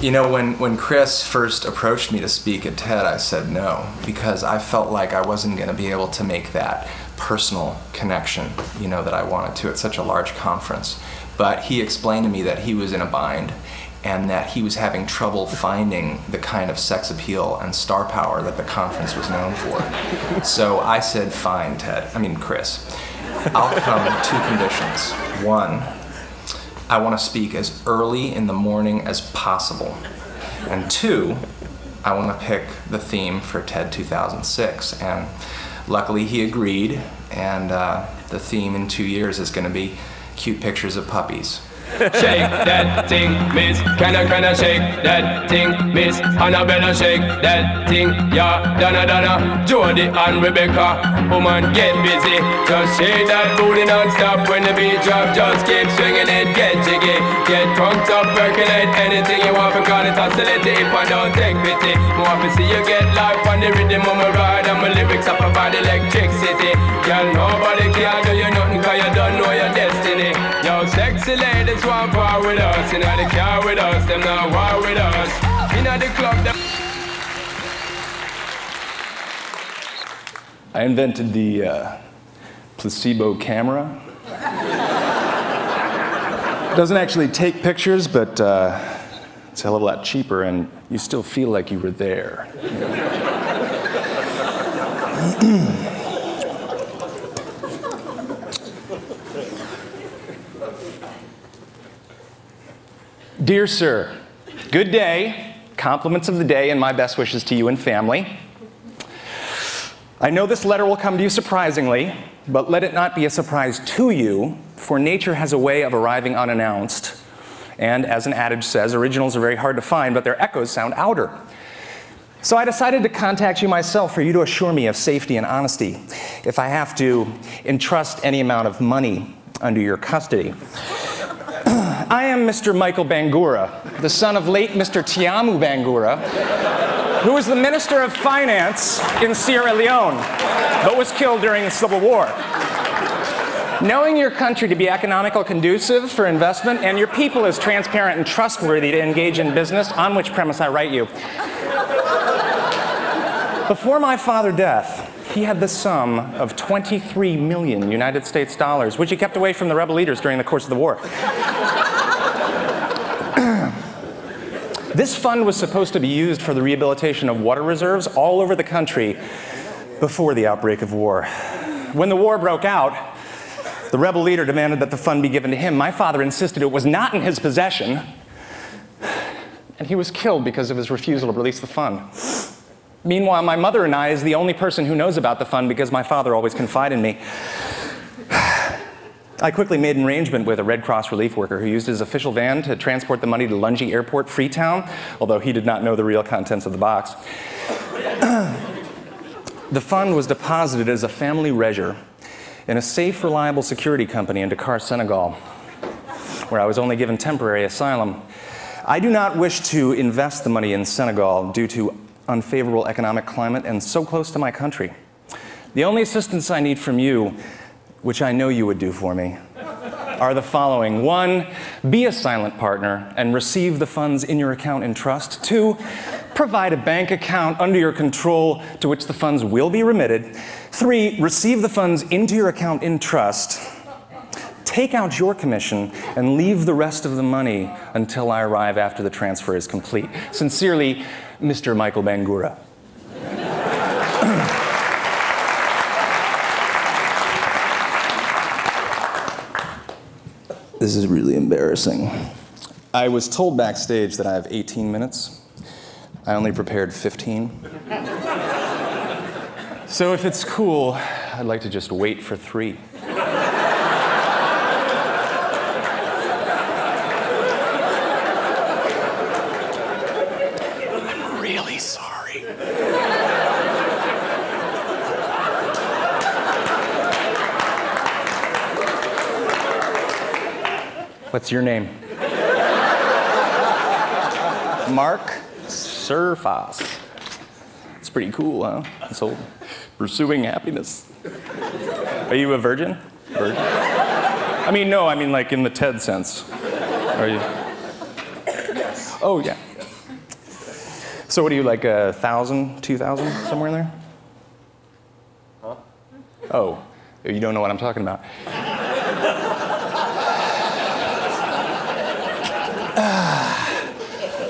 You know, when Chris first approached me to speak at TED, I said no, because I felt like I wasn't going to be able to make that personal connection, you know, that I wanted to at such a large conference. But he explained to me that he was in a bind and that he was having trouble finding the kind of sex appeal and star power that the conference was known for. So I said, fine, Chris, I'll come with 2 conditions. 1, I want to speak as early in the morning as possible. And 2, I want to pick the theme for TED 2006. And luckily he agreed, and the theme in 2 years is going to be cute pictures of puppies. Shake that thing, miss. Can I shake that thing, miss? Annabella, shake that thing, yeah. Donna, Jody and Rebecca. Woman, get busy. Just shake that booty non-stop when the beat drop. Just keep swinging it, get jiggy. Get drunk up, percolate anything you want. Call it hostility if I don't take pity. More to see you get life on the rhythm of my ride. And my lyrics up about electricity. Girl, nobody can do you nothing cause you don't know your destiny. Yo, sexy ladies want war with us. You know the car with us, them not war with us. You know the club, them. I invented the placebo camera. It doesn't actually take pictures, but it's a hell of a lot cheaper, and you still feel like you were there. Dear sir, good day, compliments of the day, and my best wishes to you and family. I know this letter will come to you surprisingly, but let it not be a surprise to you, for nature has a way of arriving unannounced. And as an adage says, originals are very hard to find, but their echoes sound outer. So I decided to contact you myself for you to assure me of safety and honesty if I have to entrust any amount of money under your custody. I am Mr. Michael Bangura, the son of late Mr. Tiamu Bangura, who was the Minister of Finance in Sierra Leone, but was killed during the Civil War. Knowing your country to be economical conducive for investment and your people as transparent and trustworthy to engage in business, on which premise I write you. Before my father's death, he had the sum of 23 million United States dollars, which he kept away from the rebel leaders during the course of the war. This fund was supposed to be used for the rehabilitation of water reserves all over the country before the outbreak of war. When the war broke out, the rebel leader demanded that the fund be given to him. My father insisted it was not in his possession, and he was killed because of his refusal to release the fund. Meanwhile, my mother and I is the only person who knows about the fund because my father always confided in me. I quickly made an arrangement with a Red Cross relief worker who used his official van to transport the money to Lungi Airport, Freetown, although he did not know the real contents of the box. The fund was deposited as a family leisure in a safe, reliable security company in Dakar, Senegal, where I was only given temporary asylum. I do not wish to invest the money in Senegal due to unfavorable economic climate and so close to my country. The only assistance I need from you, which I know you would do for me, are the following. 1, be a silent partner and receive the funds in your account in trust. 2, provide a bank account under your control to which the funds will be remitted. 3, receive the funds into your account in trust. Take out your commission and leave the rest of the money until I arrive after the transfer is complete. Sincerely, Mr. Michael Bangura. This is really embarrassing. I was told backstage that I have 18 minutes. I only prepared 15. So if it's cool, I'd like to just wait for 3. I'm really sorry. What's your name? Mark Surfas. It's pretty cool, huh? So, pursuing happiness. Are you a virgin? I mean, no, I mean like in the TED sense. Are you? Yes. Oh, yeah. So what are you, like 1,000, 2,000, somewhere in there? Huh? Oh, you don't know what I'm talking about.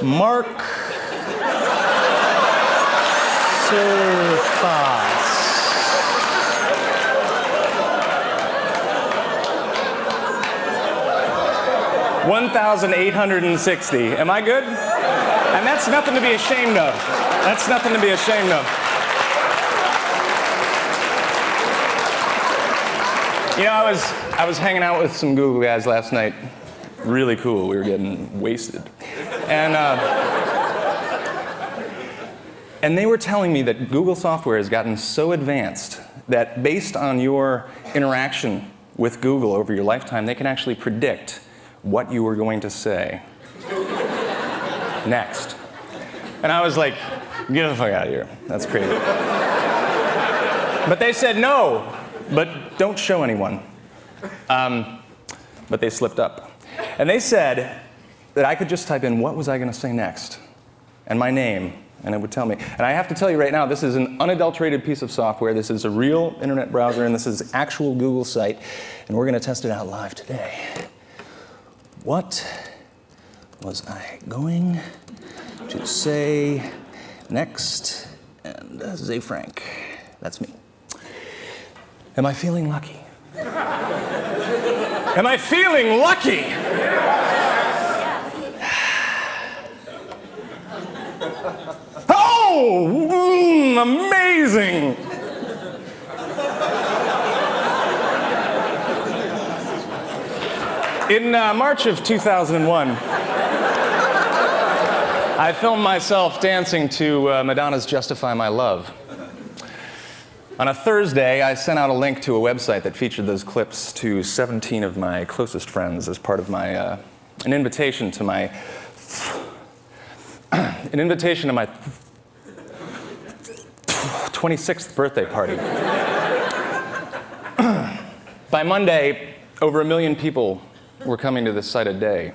Mark Surface. 1,860. Am I good? And that's nothing to be ashamed of. That's nothing to be ashamed of. You know, I was hanging out with some Google guys last night. Really cool. We were getting wasted. And they were telling me that Google software has gotten so advanced that based on your interaction with Google over your lifetime, they can actually predict what you were going to say next. And I was like, get the fuck out of here. That's crazy. But they said no, but don't show anyone. But they slipped up. And they said that I could just type in what was I going to say next and my name, and it would tell me. And I have to tell you right now, this is an unadulterated piece of software. This is a real internet browser, and this is actual Google site. And we're going to test it out live today. What was I going to say next? And ZeFrank, that's me. Am I feeling lucky? Am I feeling lucky? Oh, amazing! In March of 2001, I filmed myself dancing to Madonna's Justify My Love. On a Thursday, I sent out a link to a website that featured those clips to 17 of my closest friends as part of my, an invitation to my 26th birthday party. By Monday, over 1 million people were coming to this site a day.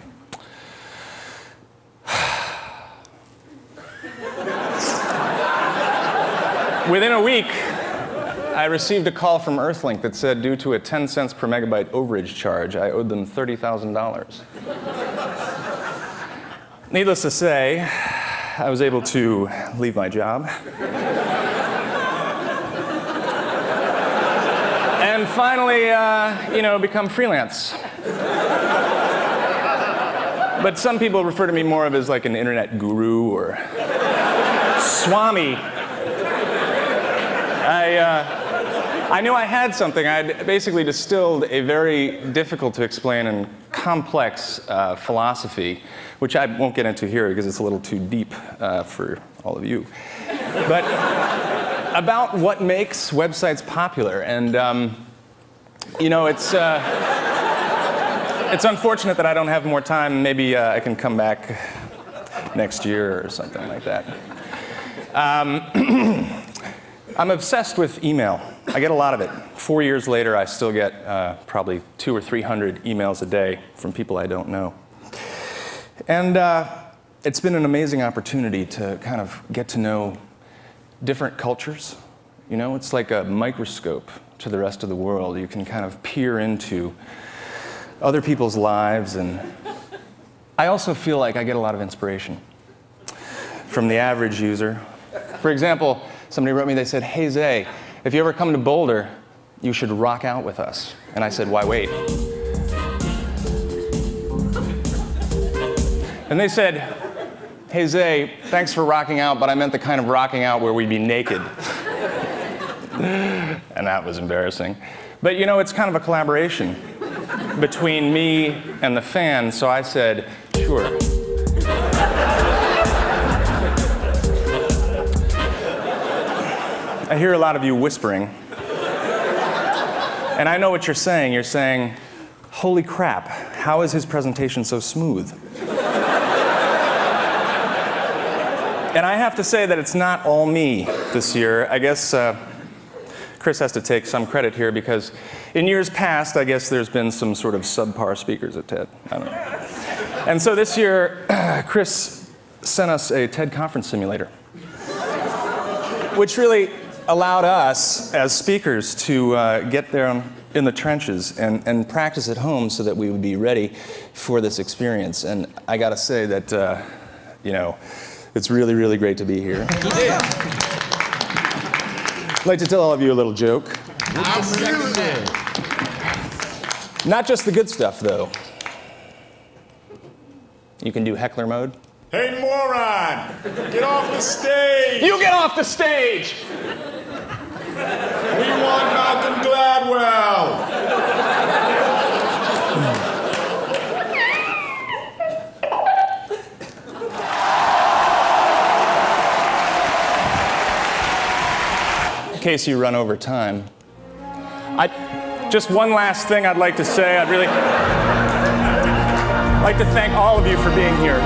Within a week, I received a call from Earthlink that said due to a 10 cents per megabyte overage charge, I owed them $30,000. Needless to say, I was able to leave my job and finally, become freelance. But some people refer to me more of as like an internet guru or Swami. I knew I had something. I'd basically distilled a very difficult to explain and complex philosophy, which I won't get into here because it's a little too deep for all of you. But about what makes websites popular. And, it's unfortunate that I don't have more time. Maybe I can come back next year or something like that. I'm obsessed with email. I get a lot of it. 4 years later, I still get probably 200 or 300 emails a day from people I don't know. And it's been an amazing opportunity to kind of get to know different cultures. You know, it's like a microscope to the rest of the world. You can kind of peer into other people's lives, and I also feel like I get a lot of inspiration from the average user. For example, somebody wrote me, they said, "Hey Zay, if you ever come to Boulder, you should rock out with us." And I said, "Why wait?" And they said, "Hey Zay, thanks for rocking out, but I meant the kind of rocking out where we'd be naked." And that was embarrassing. But you know, it's kind of a collaboration between me and the fan, so I said, sure. I hear a lot of you whispering. And I know what you're saying. You're saying, holy crap, how is his presentation so smooth? And I have to say that it's not all me this year. I guess Chris has to take some credit here because in years past, I guess there's been some sort of subpar speakers at TED. I don't know. And so this year, Chris sent us a TED conference simulator, which really allowed us as speakers to get there in the trenches and practice at home so that we would be ready for this experience. And I gotta say that, you know, it's really, really great to be here. Yeah. I'd like to tell all of you a little joke. Not just the good stuff, though. You can do heckler mode. Hey, moron! Get off the stage! You get off the stage! We want Malcolm Gladwell! In case you run over time. Just one last thing I'd like to say. I'd really like to thank all of you for being here.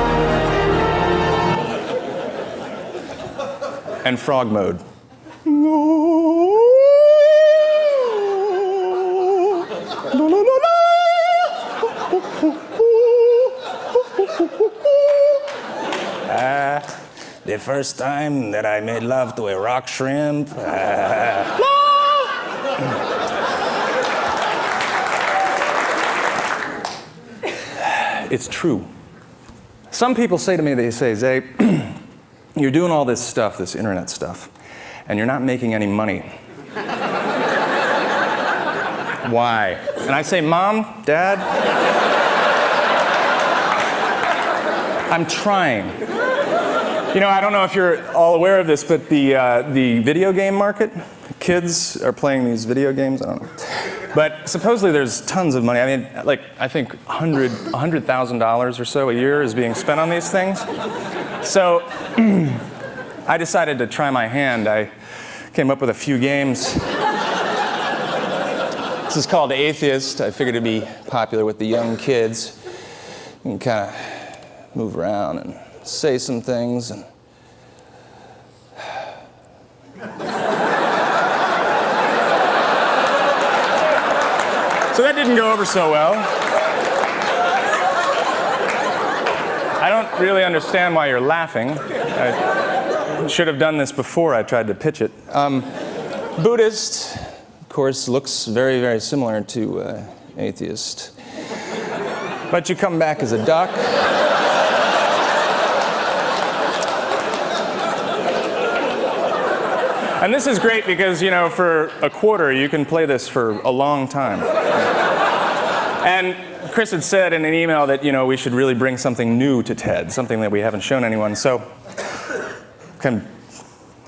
And frog mode. The first time that I made love to a rock shrimp. It's true. Some people say to me, they say, Zay, you're doing all this stuff, this internet stuff, and you're not making any money. Why? And I say, Mom, Dad, I'm trying. You know, I don't know if you're all aware of this, but the video game market, kids are playing these video games, I don't know. But supposedly there's tons of money. I mean, like, I think $100,000 or so a year is being spent on these things. So I decided to try my hand. I came up with a few games. This is called Atheist. I figured it'd be popular with the young kids. You can kind of move around and say some things. And so that didn't go over so well. I don't really understand why you're laughing. I should have done this before I tried to pitch it. Buddhist, of course, looks very, very similar to atheist. But you come back as a duck. And this is great because, you know, for a quarter, you can play this for a long time. And Chris had said in an email that, you know, we should really bring something new to TED, something that we haven't shown anyone. So I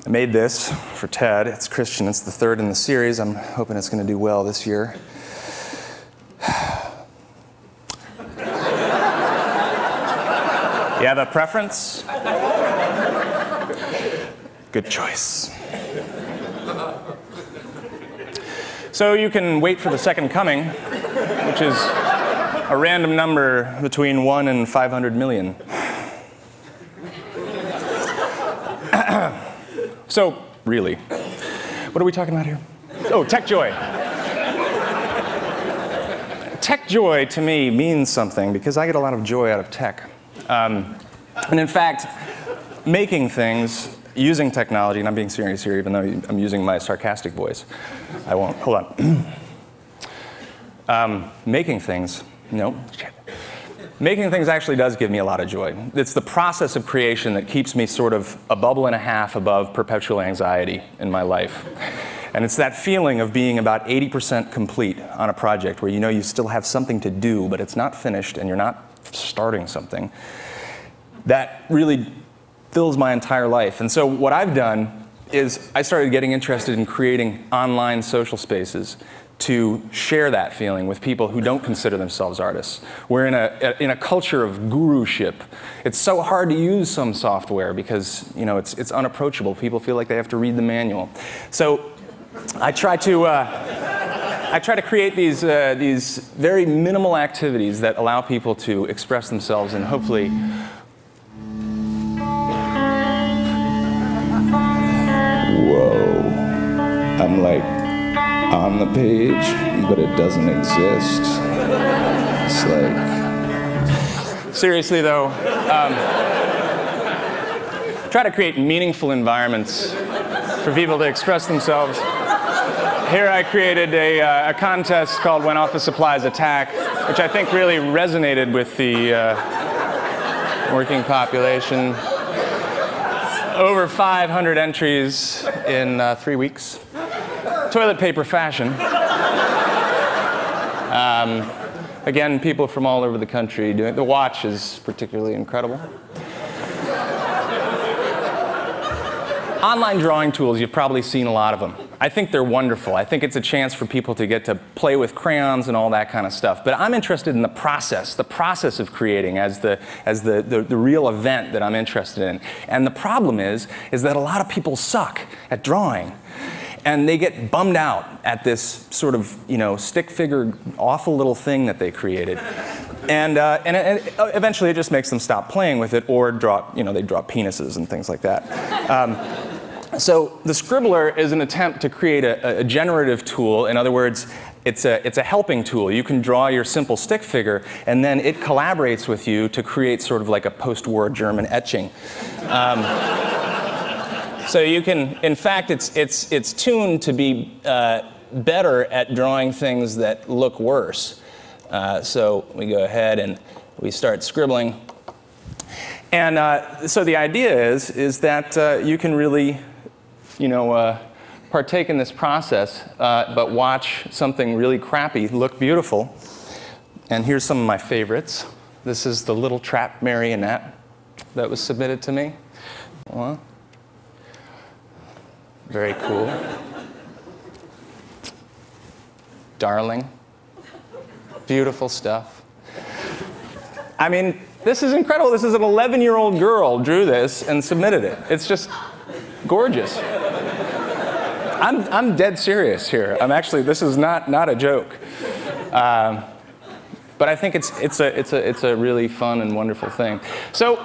made this for TED. It's Christian. It's the third in the series. I'm hoping it's going to do well this year. You have a preference? Good choice. So you can wait for the second coming, which is a random number between 1 and 500 million. So, really, what are we talking about here? Oh, tech joy. Tech joy to me means something because I get a lot of joy out of tech. And in fact, making things using technology, and I'm being serious here even though I'm using my sarcastic voice. I won't, hold on. Making things, no, shit. Making things actually does give me a lot of joy. It's the process of creation that keeps me sort of a bubble and a half above perpetual anxiety in my life. And it's that feeling of being about 80% complete on a project where you know you still have something to do, but it's not finished and you're not starting something. That really fills my entire life. And so what I've done is I started getting interested in creating online social spaces to share that feeling with people who don't consider themselves artists. We're in a culture of guruship. It's so hard to use some software because, you know, it's unapproachable. People feel like they have to read the manual. So I try to create these very minimal activities that allow people to express themselves and hopefully whoa, I'm like on the page, but it doesn't exist. It's like, seriously though, try to create meaningful environments for people to express themselves. Here I created a contest called When Office Supplies Attack, which I think really resonated with the working population. Over 500 entries in 3 weeks. Toilet paper fashion. Again, people from all over the country doing it. The watch is particularly incredible. Online drawing tools, you've probably seen a lot of them. I think they're wonderful. I think it's a chance for people to get to play with crayons and all that kind of stuff. But I'm interested in the process of creating as the real event that I'm interested in. And the problem is that a lot of people suck at drawing. And they get bummed out at this sort of, stick figure, awful little thing that they created. And eventually it just makes them stop playing with it or draw, they draw penises and things like that. So the Scribbler is an attempt to create a generative tool. In other words, it's a helping tool. You can draw your simple stick figure, and then it collaborates with you to create sort of like a post-war German etching. So you can, in fact, it's tuned to be better at drawing things that look worse. So we go ahead and we start scribbling. And so the idea is that you can really, partake in this process, but watch something really crappy look beautiful. And here's some of my favorites. This is the little trap marionette that was submitted to me. Well, very cool. Darling. Beautiful stuff. I mean, this is incredible. This is an 11-year-old girl drew this and submitted it. It's just gorgeous. I'm dead serious here. This is not a joke. But I think it's a really fun and wonderful thing. So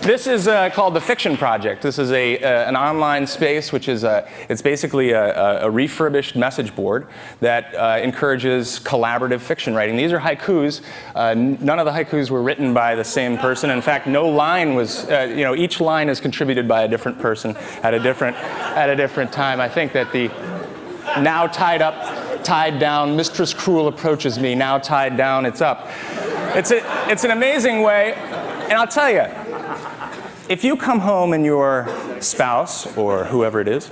this is called the Fiction Project. This is an online space, which is it's basically a refurbished message board that encourages collaborative fiction writing. These are haikus. None of the haikus were written by the same person. In fact, no line was. Each line is contributed by a different person at a different time. I think that the now tied down, Mistress Cruel approaches me. Now tied down, it's up. It's an amazing way, and I'll tell you. If you come home and your spouse, or whoever it is,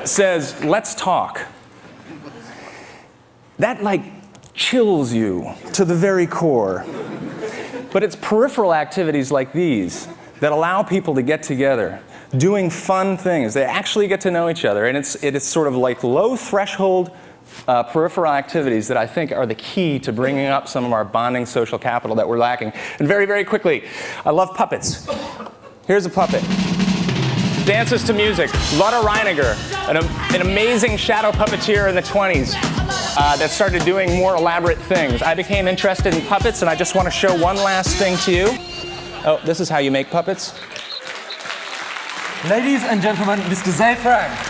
says, let's talk, that chills you to the very core. But it's peripheral activities like these that allow people to get together, doing fun things. They actually get to know each other, and it is sort of like low threshold peripheral activities that I think are the key to bringing up some of our bonding social capital that we're lacking. And very, very quickly, I love puppets. Here's a puppet. Dances to music. Lotta Reiniger, an amazing shadow puppeteer in the 20s that started doing more elaborate things. I became interested in puppets, and I just want to show one last thing to you. Oh, this is how you make puppets. Ladies and gentlemen, Mr. ZeFrank.